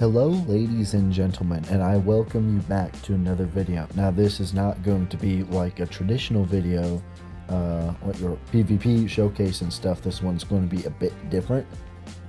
Hello ladies and gentlemen, and I welcome you back to another video. Now this is not going to be like a traditional video, like your PvP showcase and stuff. This one's going to be a bit different.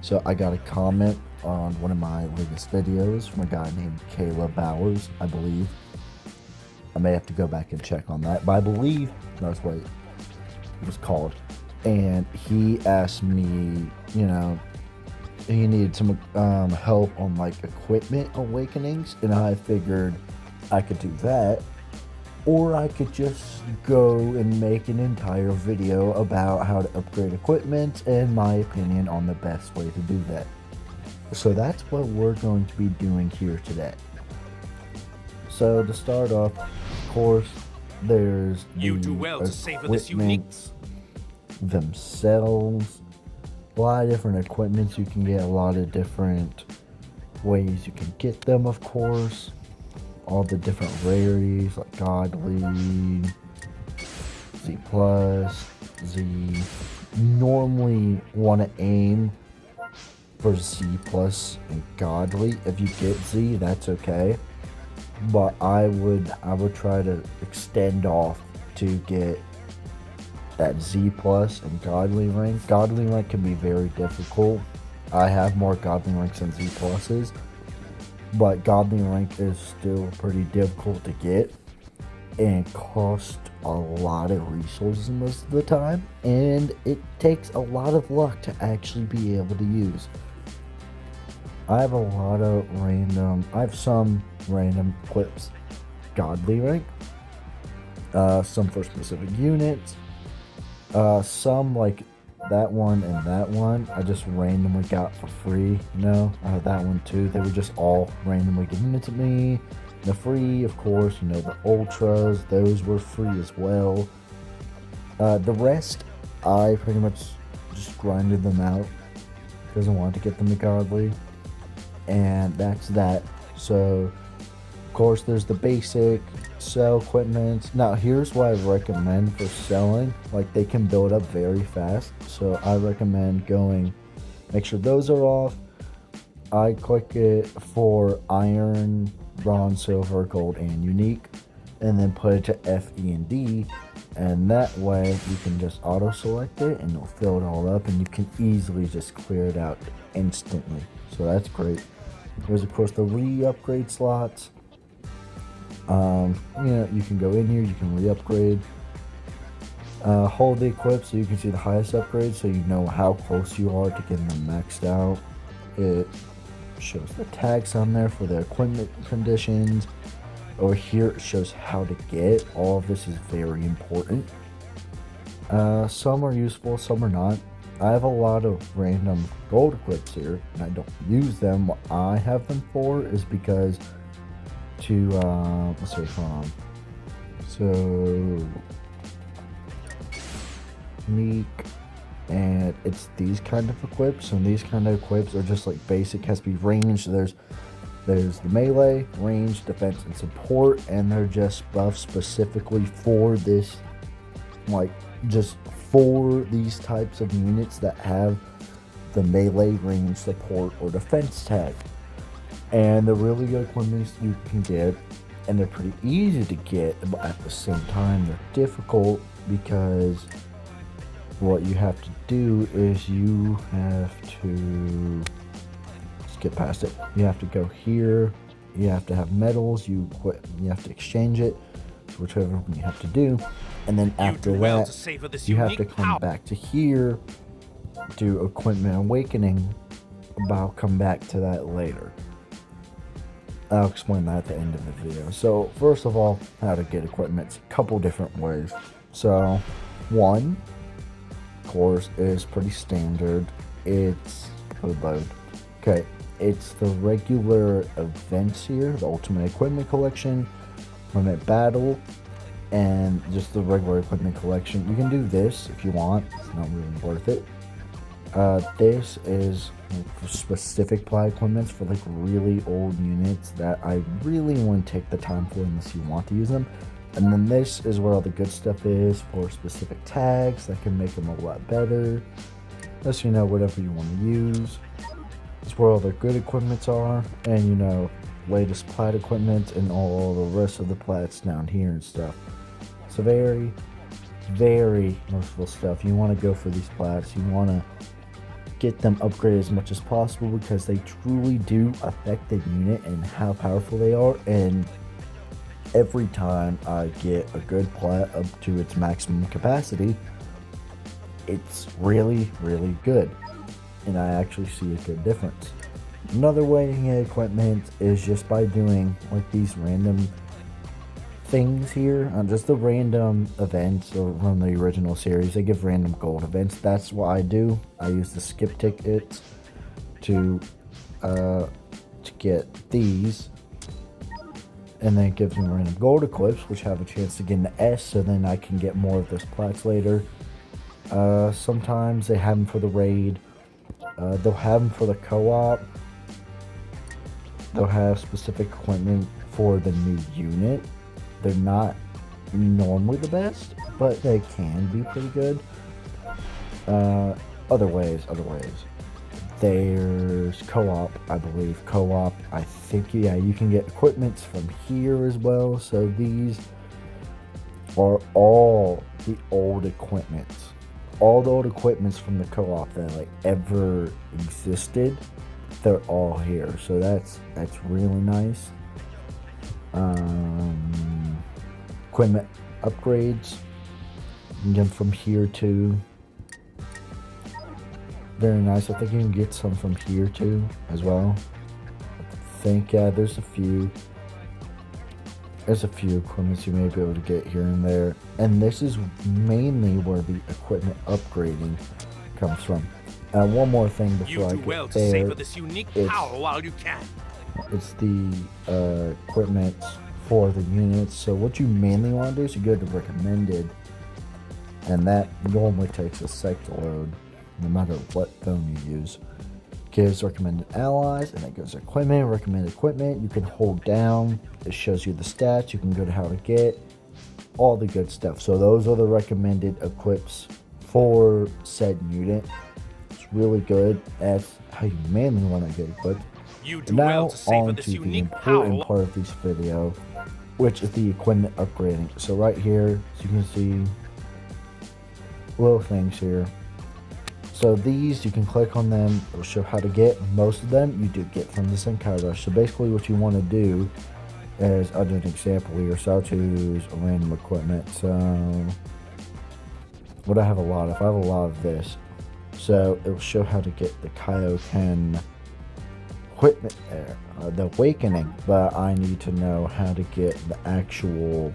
So I got a comment on one of my latest videos from a guy named Caleb Bowers, I believe. I may have to go back and check on that, but I believe that's what it was called. And he asked me, he needed some help on like equipment awakenings, and I figured I could do that, or I could just go and make an entire video about how to upgrade equipment and my opinion on the best way to do that. So that's what we're going to be doing here today. So to start off, of course, there's You the do well to savor this unique equipments themselves. A lot of different equipments you can get, a lot of different ways you can get them, of course. All the different rarities like Godly, Z plus, Z. Normally want to aim for Z plus and Godly. If you get Z, that's okay. But I would try to extend off to get that Z plus and Godly rank. Godly rank can be very difficult. I have more Godly ranks than Z pluses, but Godly rank is still pretty difficult to get and costs a lot of resources most of the time, and it takes a lot of luck to actually be able to use. I have some random equips Godly rank, some for specific units. Some like that one and that one I just randomly got for free. That one too. They were just all randomly given it to me. The free, of course, the ultras, those were free as well. The rest, I pretty much just grinded them out because I wanted to get them to Godly, and that's that. So, of course, there's the basic sell equipment. Now here's what I recommend for selling. Like, they can build up very fast, so I recommend make sure those are off. I click it for iron, bronze, silver, gold, and unique, and then put it to F, E, and D, and that way you can just auto select it and it'll fill it all up, and you can easily just clear it out instantly. So that's great. There's of course the re-upgrade slots. You can go in here, you can re-upgrade. Hold the equip so you can see the highest upgrade, so you know how close you are to getting them maxed out. It shows the tags on there for the equipment conditions. Over here it shows how to get. All of this is very important. Some are useful, some are not. I have a lot of random gold equips here, and I don't use them. What I have them for is because to let's see, so unique, and it's these kind of equips, and these kind of equips are just like basic, has to be ranged. There's the melee, range, defense, and support, and they're just buffs specifically for this, like just for these types of units that have the melee, range, support, or defense tag. And they're really good equipments you can get, and they're pretty easy to get, but at the same time they're difficult because what you have to do is you have to skip past it. You have to go here, you have to have medals, you have to exchange it, whichever one you have to do, and then after that you have to come back to here, do equipment awakening, but I'll come back to that later. I'll explain that at the end of the video. So first of all, how to get equipment, a couple different ways. So one, of course, is pretty standard. It's load. Okay, it's the regular events here, the ultimate equipment collection, limit battle, and just the regular equipment collection. You can do this if you want. It's not really worth it. This is for specific plot equipments for like really old units that I really wouldn't take the time for unless you want to use them. And then this is where all the good stuff is for specific tags that can make them a lot better. Unless whatever you want to use. It's where all the good equipments are, and you know, latest plat equipment and all the rest of the plats down here and stuff. So very, very useful stuff. You want to go for these plats. You want to get them upgraded as much as possible because they truly do affect the unit and how powerful they are. And every time I get a good plat up to its maximum capacity, it's really, really good. And I actually see a good difference. Another way to get equipment is just by doing like these random things here, just the random events or from the original series. They give random gold events. That's what I do. I use the skip tickets to get these, and then it gives me random gold equips, which have a chance to get an S, so then I can get more of those plats later. Sometimes they have them for the raid. They'll have them for the co-op. They'll have specific equipment for the new unit. They're not normally the best, but they can be pretty good. Other ways. There's co-op, I believe. Co-op, I think, yeah, you can get equipments from here as well. So these are all the old equipments. All the old equipments from the co-op that like ever existed, they're all here. So that's really nice. Equipment upgrades, you can get them from here too. Very nice. I think you can get some from here too as well. I think, yeah, there's a few equipments you may be able to get here and there, and this is mainly where the equipment upgrading comes from. One more thing before I get there, it's the equipment for the units. So what you mainly want to do is you go to recommended, and that normally takes a sec to load no matter what phone you use. Gives recommended allies, and it goes equipment, recommended equipment. You can hold down, it shows you the stats. You can go to how to get, all the good stuff. So those are the recommended equips for said unit. It's really good. That's how you mainly want to get equipped. Now on to the important part of this video, which is the equipment upgrading. So right here, as you can see, little things here. So these, you can click on them, it'll show how to get. Most of them you do get from the Zenkai Rush. So basically what you want to do is, I'll do an example here. So I'll choose a random equipment. So what I have a lot of, I have a lot of this. So it will show how to get the Kaioken equipment there, the Awakening, but I need to know how to get the actual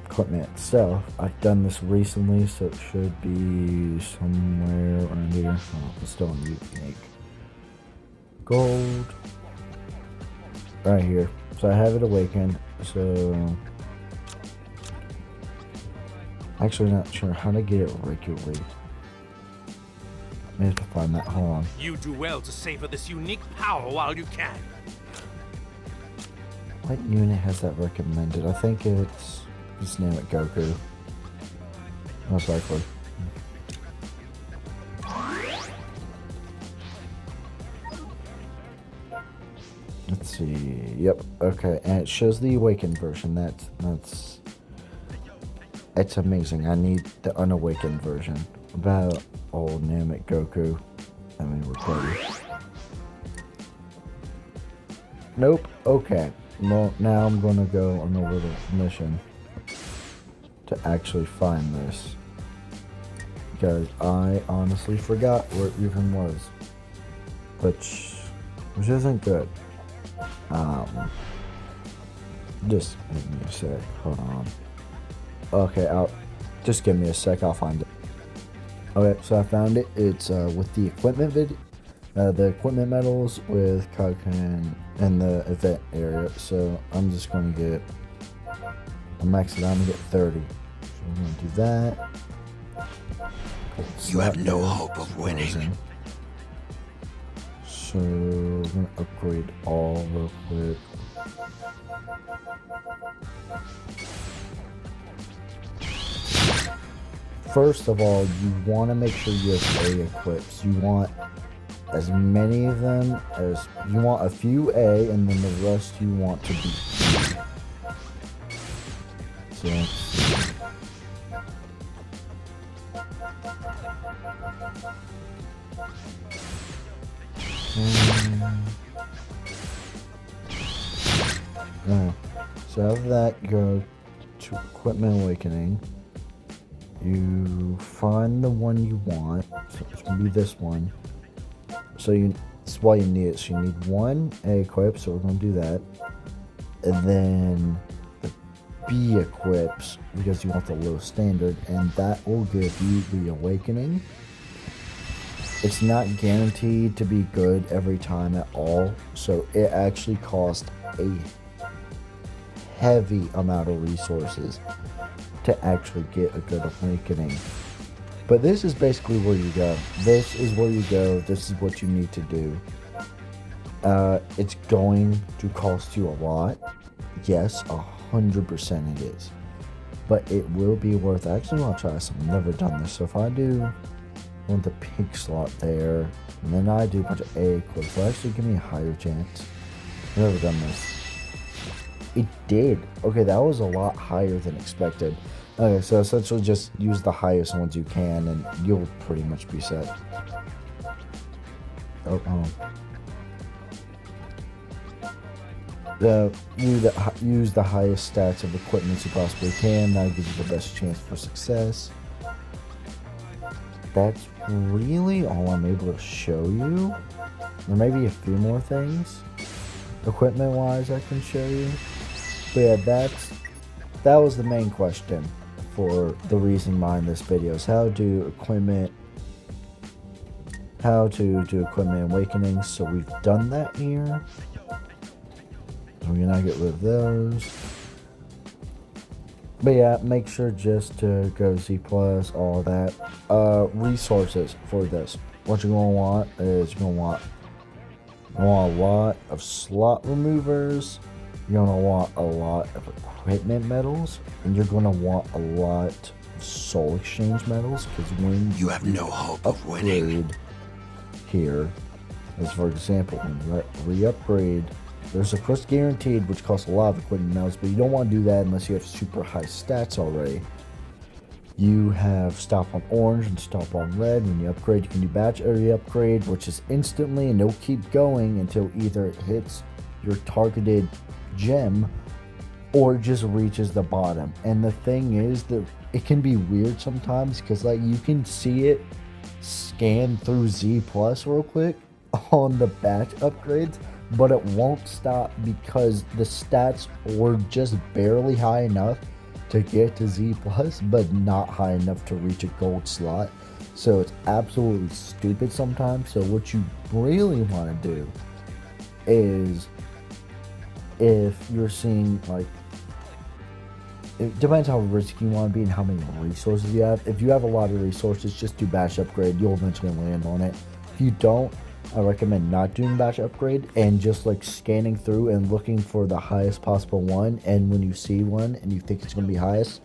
equipment itself. I've done this recently, so it should be somewhere around here. Oh, it's still in unique. Gold. Right here. So I have it awakened. So actually not sure how to get it regularly. I have to find that. Hold on. You do well to savor this unique power while you can. What unit has that recommended? I think it's, just name it Goku. Most likely. Let's see. Yep. Okay. And it shows the awakened version. That's it's amazing. I need the unawakened version. About old Namek Goku. I mean, we're ready. Nope. Okay. Well, now I'm gonna go on a little mission to actually find this, because I honestly forgot where it even was, which isn't good. Just give me a sec. Hold on. Okay, just give me a sec. I'll find it. Okay, so I found it. It's with the equipment the equipment medals with Kaioken in the event area. So I'm just going to get, I'll max it out and get 30. So we're going to do that. You have no hope of winning. So we're going to upgrade all real quick. First of all, you want to make sure you have A equips. You want as many of them as you want. A few A, and then the rest you want to be. So let's see. So after that, go to Equipment Awakening. You find the one you want. So it's gonna be this one. So that's why you need it. So you need one A equip. So we're gonna do that, and then the B equips because you want the low standard, and that will give you the Awakening. It's not guaranteed to be good every time at all. So it actually costs a heavy amount of resources to actually get a good Awakening. But this is basically where you go. This is where you go. This is what you need to do. It's going to cost you a lot. Yes, 100% it is. But it will be worth. Actually, I'll try some. I've never done this. So if I do want the pink slot there, and then I do a bunch of A equips, will actually give me a higher chance. I've never done this. It did. Okay, that was a lot higher than expected. Okay, so essentially just use the highest ones you can and you'll pretty much be set. Use the highest stats of equipment you possibly can. That'll give you the best chance for success. That's really all I'm able to show you. There may be a few more things equipment wise I can show you. But yeah, that was the main question for the reason behind this video is how to do equipment awakening. So we've done that here. We're gonna get rid of those. But yeah, make sure just to go Z+, all that. Resources for this. What you're gonna want is you're gonna want a lot of slot removers. You're going to want a lot of equipment medals, and you're going to want a lot of soul exchange medals, because when you have no hope of winning here, as for example, when you re-upgrade, there's a first guaranteed, which costs a lot of equipment medals, but you don't want to do that unless you have super high stats already. You have stop on orange and stop on red. When you upgrade, you can do batch area upgrade, which is instantly, and it'll keep going until either it hits your targeted gem or just reaches the bottom. And the thing is that it can be weird sometimes because like you can see it scan through Z+ real quick on the batch upgrades, but it won't stop because the stats were just barely high enough to get to Z+, but not high enough to reach a gold slot. So it's absolutely stupid sometimes. So what you really want to do is, if you're seeing, like, it depends how risky you want to be and how many resources you have. If you have a lot of resources, just do batch upgrade. You'll eventually land on it. If you don't, I recommend not doing batch upgrade and just like scanning through and looking for the highest possible one. And when you see one and you think it's going to be highest,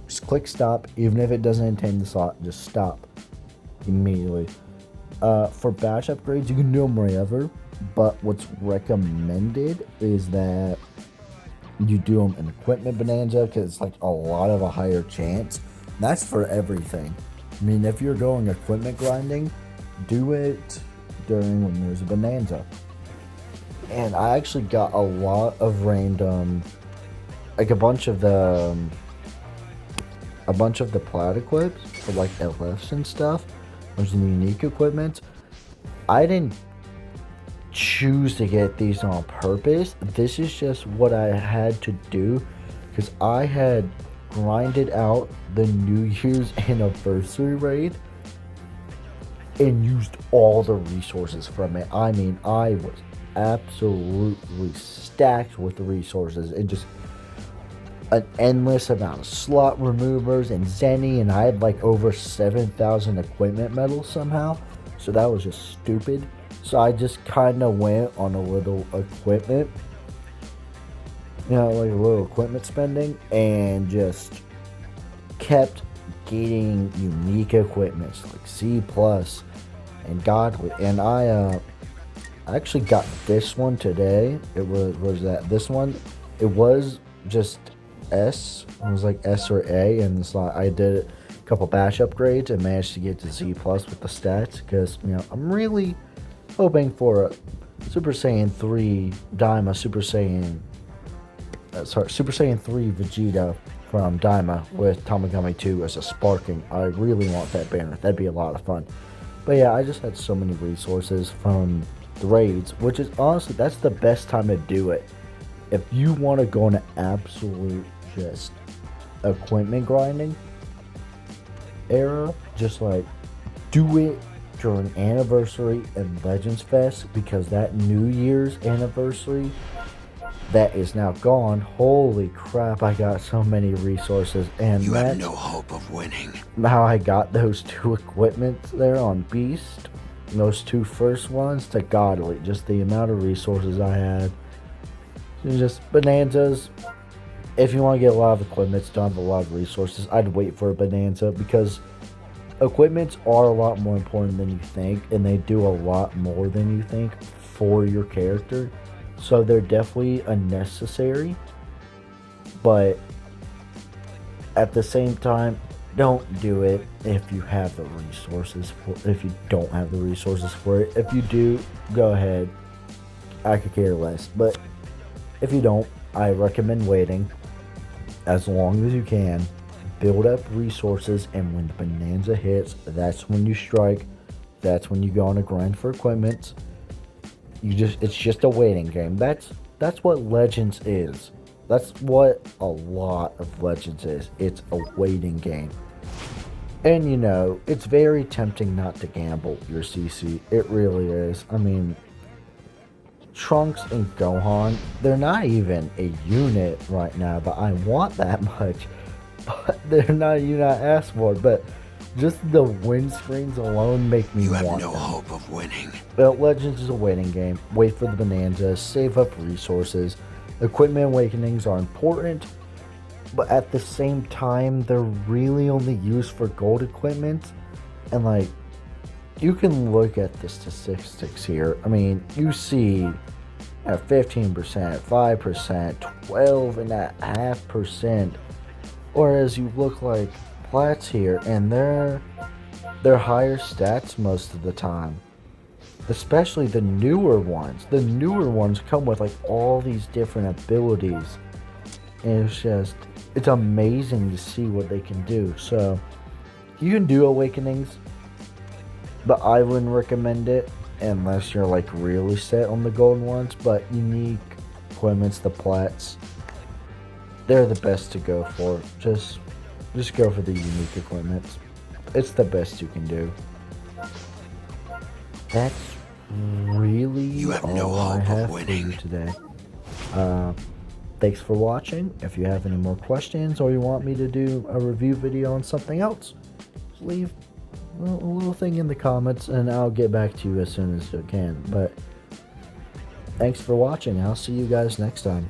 just click stop. Even if it doesn't attain the slot, just stop immediately. For batch upgrades, you can do them wherever. But what's recommended is that you do them in Equipment Bonanza because it's like a lot of a higher chance. That's for everything. I mean, if you're going equipment grinding, do it during when there's a Bonanza. And I actually got a lot of random, like a bunch of the plat equips for like LFs and stuff. There's some unique equipment. I didn't choose to get these on purpose. This is just what I had to do because I had grinded out the New Year's anniversary raid and used all the resources from it. I mean, I was absolutely stacked with the resources and just an endless amount of slot removers and Zenny, and I had like over 7,000 equipment medals somehow. So that was just stupid. So I just kind of went on a little equipment, like a little equipment spending, and just kept getting unique equipments like C+, and godly. And I actually got this one today. It was that this one? It was just S. It was like S or A, and it's like I did a couple bash upgrades and managed to get to Z plus with the stats because I'm really hoping for a Super Saiyan 3 Daima, Super Saiyan 3 Vegeta from Daima with Tamagami 2 as a sparking. I really want that banner. That'd be a lot of fun. But yeah, I just had so many resources from the raids, which is honestly, that's the best time to do it. If you want to go on an absolute just equipment grinding era, just like do it during Anniversary and Legends Fest, because that New Year's anniversary that is now gone. Holy crap, I got so many resources, and You have no hope of winning. how I got those 2 equipments there on Beast, those 2 first ones, to godly. Just the amount of resources I had. Just Bonanzas. If you want to get a lot of equipments, don't have a lot of resources, I'd wait for a Bonanza, because equipments are a lot more important than you think, and they do a lot more than you think for your character. So they're definitely unnecessary, but at the same time, don't do it if you have the resources if you don't have the resources for it. If you do, go ahead. I could care less. But if you don't, I recommend waiting as long as you can. Build up resources, and when the Bonanza hits, that's when you strike. That's when you go on a grind for equipment. It's just a waiting game. That's what Legends is. That's what a lot of Legends is. It's a waiting game. And it's very tempting not to gamble your CC. It really is. I mean, Trunks and Gohan, they're not even a unit right now, but I want that much. But they're not a unit I asked for. But just the win screens alone make me want them. You have no hope of winning. But Legends is a waiting game. Wait for the Bonanza, save up resources. Equipment awakenings are important, but at the same time, they're really only used for gold equipment. And like, you can look at the statistics here. I mean, you see at 15%, 5%, 12.5%, whereas you look like Plats here, and they're higher stats most of the time. Especially the newer ones. The newer ones come with like all these different abilities. And it's amazing to see what they can do. So you can do awakenings, but I wouldn't recommend it unless you're like really set on the golden ones. But unique equipments, the Plats, they're the best to go for. Just go for the unique equipments. It's the best you can do. That's really all I have for you today. Thanks for watching. If you have any more questions or you want me to do a review video on something else, leave a little thing in the comments and I'll get back to you as soon as I can. But thanks for watching. I'll see you guys next time.